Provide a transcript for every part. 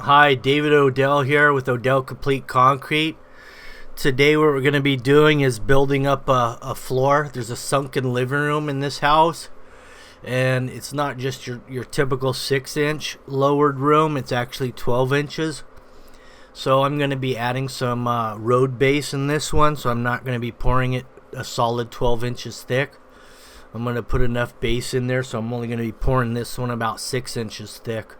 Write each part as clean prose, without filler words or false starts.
Hi, David Odell here with OdellCompleteConcrete. Today what we're going to be doing is building up a floor. There's a sunken living room in this house, and it's not just your typical 6-inch lowered room. It's actually 12 inches. So I'm going to be adding some road base in this one, so I'm not going to be pouring it a solid 12 inches thick. I'm going to put enough base in there, so I'm only going to be pouring this one about 6 inches thick.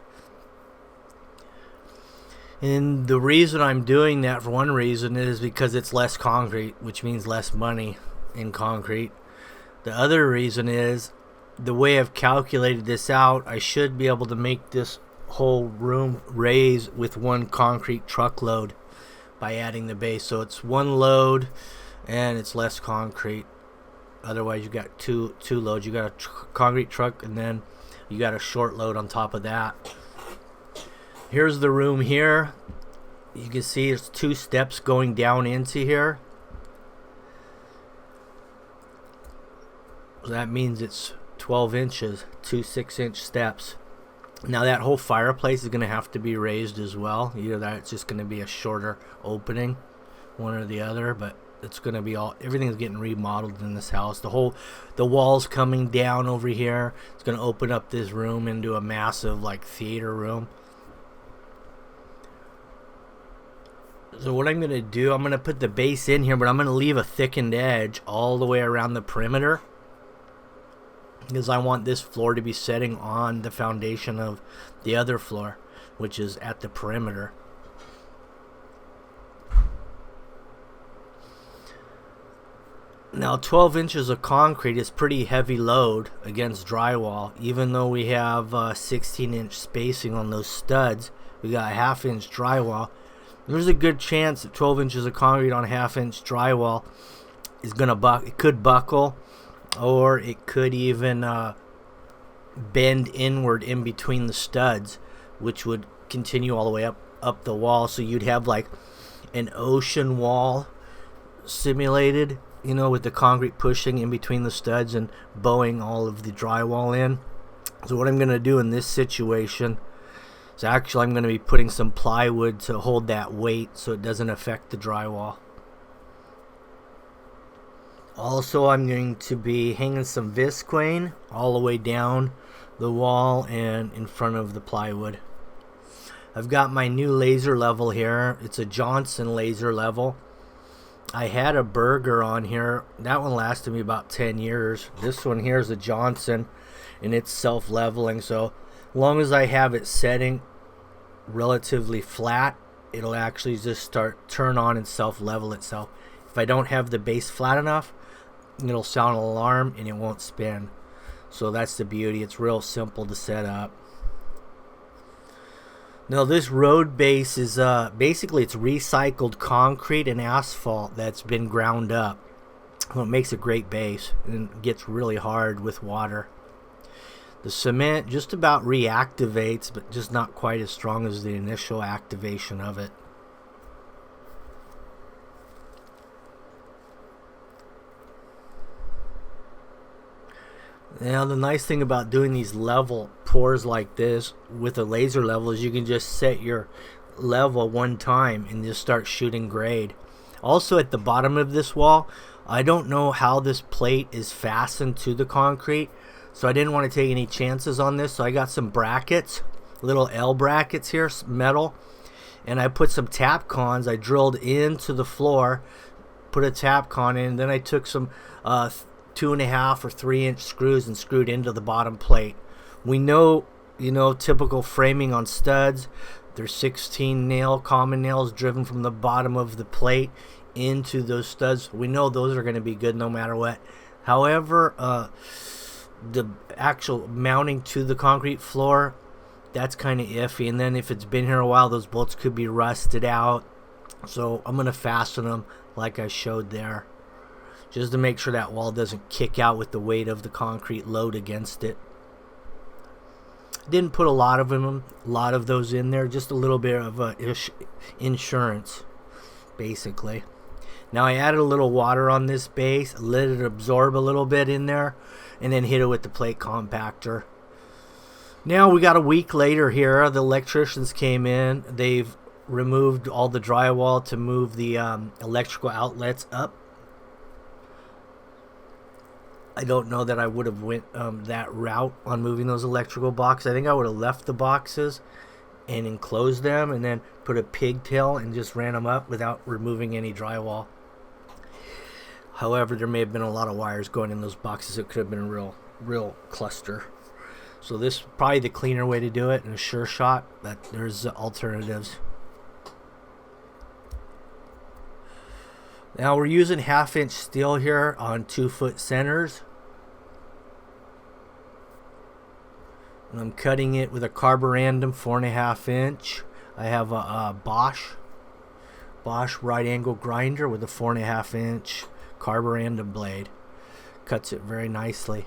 And the reason I'm doing that, for one reason, is because it's less concrete, which means less money in concrete. The other reason is the way I've calculated this out, I should be able to make this whole room raise with one concrete truckload by adding the base. So it's one load and it's less concrete. Otherwise you got two loads. You got a concrete truck and then you got a short load on top of that. Here's the room here. You can see it's 2 steps going down into here. So that means it's 12 inches, 2 6-inch steps. Now that whole fireplace is going to have to be raised as well. Either that, it's just going to be a shorter opening, one or the other, but it's going to be everything's getting remodeled in this house. The walls coming down over here. It's going to open up this room into a massive like theater room. So what I'm going to do, I'm going to put the base in here, but I'm going to leave a thickened edge all the way around the perimeter, because I want this floor to be setting on the foundation of the other floor, which is at the perimeter. Now 12 inches of concrete is pretty heavy load against drywall. Even though we have 16-inch spacing on those studs, we got a 1/2 inch drywall. There's a good chance that 12 inches of concrete on a 1/2 inch drywall is going to it could buckle, or it could even bend inward in between the studs, which would continue all the way up the wall. So you'd have like an ocean wall simulated, you know, with the concrete pushing in between the studs and bowing all of the drywall in. So what I'm going to do in this situation, so actually I'm going to be putting some plywood to hold that weight so it doesn't affect the drywall. Also, I'm going to be hanging some visqueen all the way down the wall and in front of the plywood. I've got my new laser level here. It's a Johnson laser level. I had a Burger on here. That one lasted me about 10 years. This one here is a Johnson, and it's self-leveling, so long as I have it setting relatively flat, it'll actually just turn on and self-level itself. If I don't have the base flat enough, it'll sound an alarm and it won't spin. So that's the beauty. It's real simple to set up. Now this road base is basically it's recycled concrete and asphalt that's been ground up. Well, it makes a great base and gets really hard with water. The cement just about reactivates, but just not quite as strong as the initial activation of it. Now the nice thing about doing these level pours like this with a laser level is you can just set your level one time and just start shooting grade. Also at the bottom of this wall, I don't know how this plate is fastened to the concrete, so I didn't want to take any chances on this. So I got some brackets, little L brackets here, metal, and I put some Tapcons. I drilled into the floor, put a Tapcon in, and then I took some 2.5 or 3-inch screws and screwed into the bottom plate. We know, you know, typical framing on studs, there's 16 common nails driven from the bottom of the plate into those studs. We know those are going to be good no matter what. However, the actual mounting to the concrete floor, that's kind of iffy, and then if it's been here a while, those bolts could be rusted out. So I'm going to fasten them like I showed there, just to make sure that wall doesn't kick out with the weight of the concrete load against it. Didn't put a lot of those in there, just a little bit of insurance, basically. Now I added a little water on this base, let it absorb a little bit in there, and then hit it with the plate compactor. Now we got a week later here. The electricians came in. They've removed all the drywall to move the electrical outlets up. I don't know that I would have went that route on moving those electrical boxes. I think I would have left the boxes and enclosed them and then put a pigtail and just ran them up without removing any drywall. However, there may have been a lot of wires going in those boxes. It could have been a real cluster. So this is probably the cleaner way to do it and a sure shot, but there's alternatives. Now we're using 1/2-inch steel here on 2-foot centers. And I'm cutting it with a carborundum 4.5-inch. I have a Bosch right angle grinder with a 4.5-inch carborundum blade. Cuts it very nicely.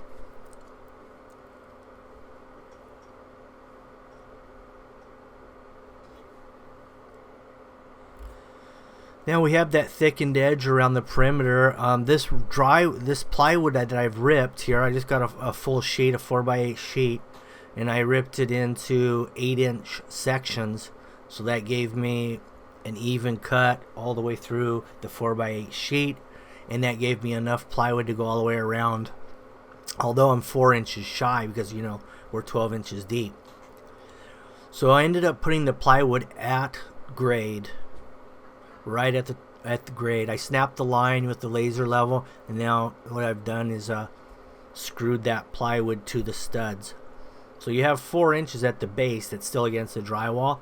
Now we have that thickened edge around the perimeter. This plywood that I've ripped here, I just got a full sheet, a 4x8 sheet, and I ripped it into 8-inch sections. So that gave me an even cut all the way through the 4x8 sheet, and that gave me enough plywood to go all the way around. Although I'm 4 inches shy because, you know, we're 12 inches deep. So I ended up putting the plywood at grade. Right at the grade. I snapped the line with the laser level, and now what I've done is screwed that plywood to the studs. So you have 4 inches at the base that's still against the drywall.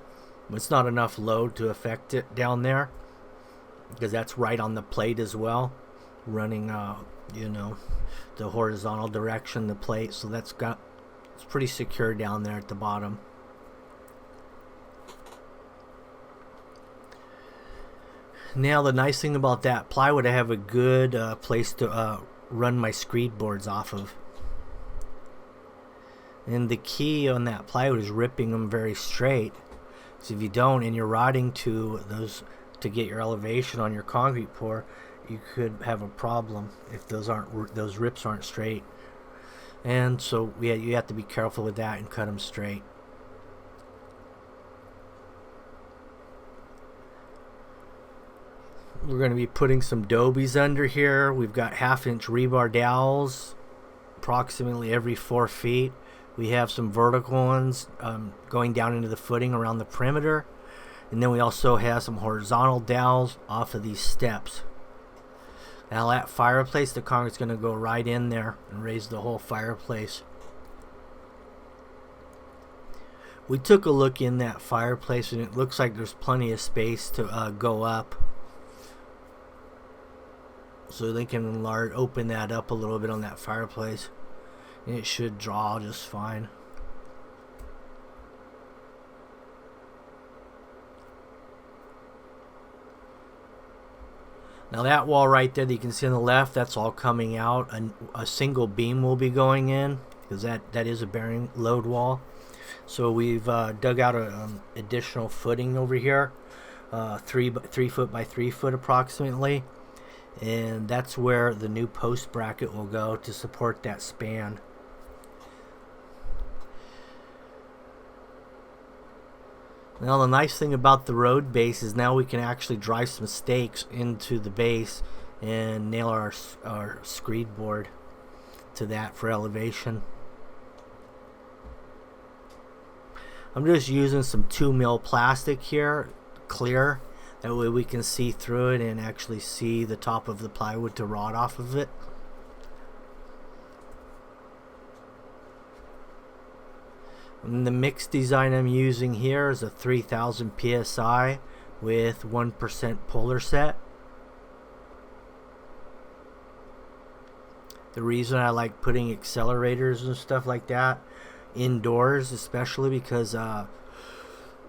It's not enough load to affect it down there because that's right on the plate as well, running you know, the horizontal direction, the plate. So it's pretty secure down there at the bottom. Now the nice thing about that plywood, I have a good place to run my screed boards off of. And the key on that plywood is ripping them very straight. So if you don't, and you're routing to those to get your elevation on your concrete pour, you could have a problem if those rips aren't straight. And so you have to be careful with that and cut them straight. We're going to be putting some dobies under here. We've got 1/2-inch rebar dowels, approximately every 4 feet. We have some vertical ones going down into the footing around the perimeter. And then we also have some horizontal dowels off of these steps. Now that fireplace, the concrete's going to go right in there and raise the whole fireplace. We took a look in that fireplace and it looks like there's plenty of space to go up. So they can open that up a little bit on that fireplace. And it should draw just fine. Now that wall right there that you can see on the left, that's all coming out. A single beam will be going in because that is a bearing load wall. So we've dug out an additional footing over here, 3 foot by 3 foot approximately. And that's where the new post bracket will go to support that span. Now the nice thing about the road base is now we can actually drive some stakes into the base and nail our screed board to that for elevation. I'm just using some 2mm plastic here, clear. That way we can see through it and actually see the top of the plywood to rot off of it. And the mix design I'm using here is a 3000 psi with 1% polar set. The reason I like putting accelerators and stuff like that indoors, especially because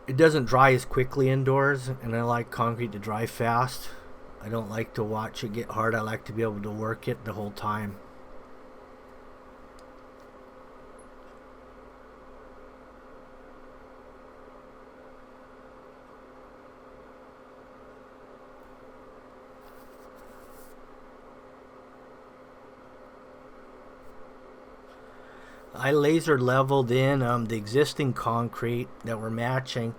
it doesn't dry as quickly indoors, and I like concrete to dry fast. I don't like to watch it get hard. I like to be able to work it the whole time. I laser leveled in the existing concrete that we're matching,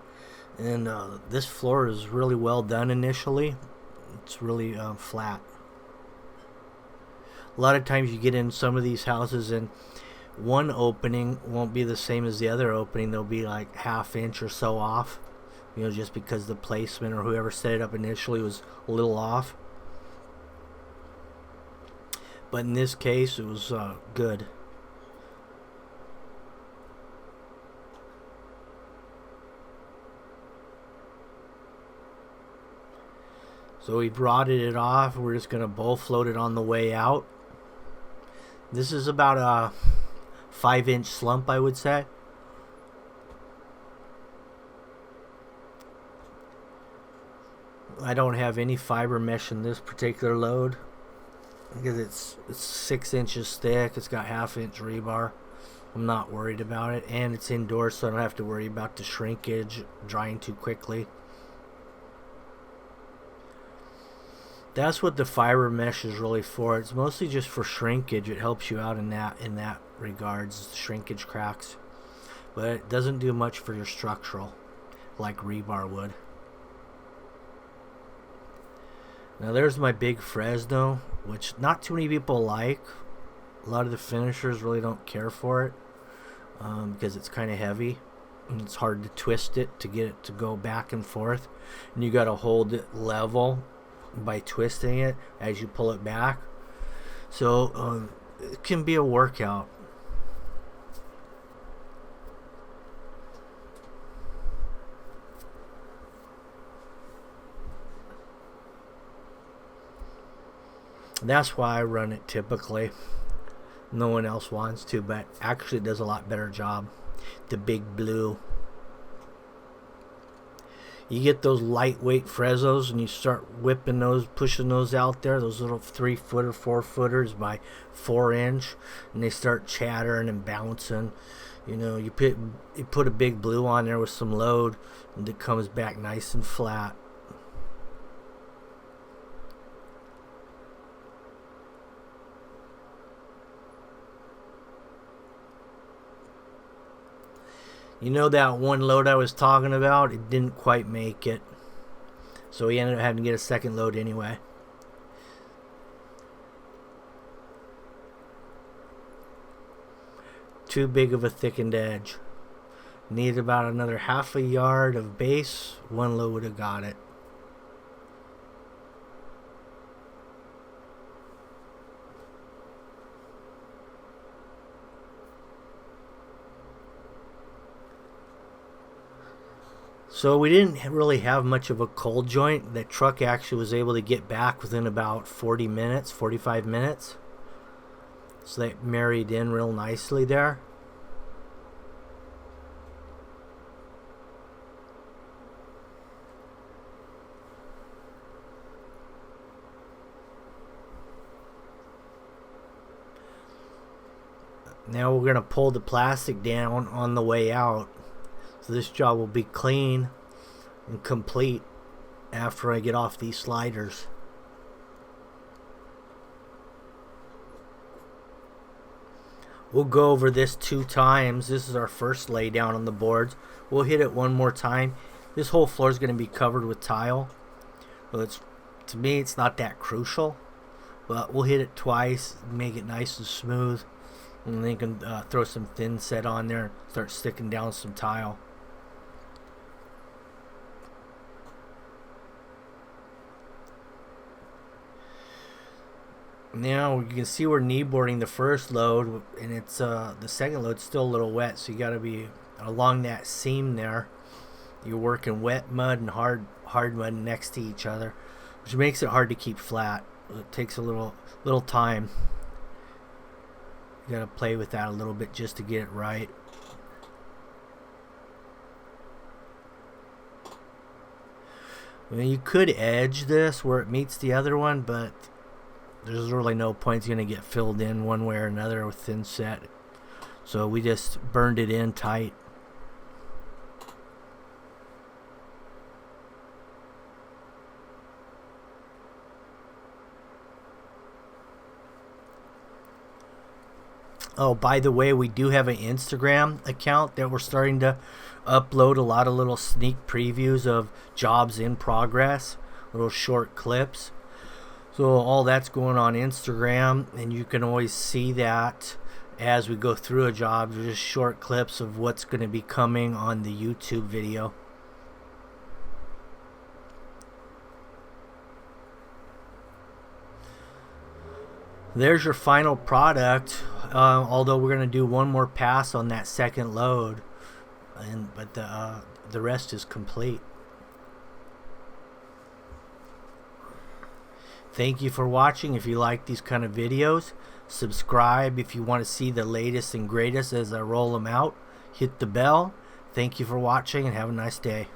and this floor is really well done initially. It's really flat. A lot of times you get in some of these houses and one opening won't be the same as the other opening. They'll be like ½ inch or so off, just because the placement or whoever set it up initially was a little off. But in this case, it was good. So we rotted it off. We're just going to bowl float it on the way out. This is about a 5-inch slump, I would say. I don't have any fiber mesh in this particular load because it's 6 inches thick. It's got ½ inch rebar. I'm not worried about it, and it's indoors, so I don't have to worry about the shrinkage drying too quickly. That's what the fiber mesh is really for. It's mostly just for shrinkage. It helps you out in that regards, shrinkage cracks, but it doesn't do much for your structural like rebar would. Now there's my big Fresno, which not too many people like. A lot of the finishers really don't care for it because it's kind of heavy and it's hard to twist it to get it to go back and forth, and you got to hold it level by twisting it as you pull it back. So it can be a workout. That's why I run it typically. No one else wants to, but actually it does a lot better job. The big blue. You get those lightweight Frezos and you start whipping those, pushing those out there, those little 3-footer, 4-footers by 4-inch, and they start chattering and bouncing. You put a big blue on there with some load, and it comes back nice and flat. That one load I was talking about, it didn't quite make it. So we ended up having to get a second load anyway. Too big of a thickened edge. Needed about another ½ yard of base. One load would have got it. So we didn't really have much of a cold joint. The truck actually was able to get back within about 40 minutes, 45 minutes. So that married in real nicely there. Now we're going to pull the plastic down on the way out. So this job will be clean and complete after I get off these sliders. We'll go over this 2 times. This is our first lay down on the boards. We'll hit it one more time. This whole floor is going to be covered with tile. So to me, it's not that crucial. But we'll hit it twice, make it nice and smooth. And then you can throw some thin set on there, start sticking down some tile. Now you can see we're knee boarding the first load, and it's the second load's still a little wet, so you got to be along that seam there. You're working wet mud and hard mud next to each other, which makes it hard to keep flat. It takes a little time. You got to play with that a little bit just to get it right. You could edge this where it meets the other one, but there's really no point. It's going to get filled in one way or another with thin set. So we just burned it in tight. Oh, by the way, we do have an Instagram account that we're starting to upload a lot of little sneak previews of jobs in progress, little short clips. So all that's going on Instagram, and you can always see that as we go through a job. There's just short clips of what's going to be coming on the YouTube video. There's your final product, although we're going to do one more pass on that second load, but the rest is complete. Thank you for watching. If you like these kind of videos, subscribe if you want to see the latest and greatest as I roll them out. Hit the bell. Thank you for watching and have a nice day.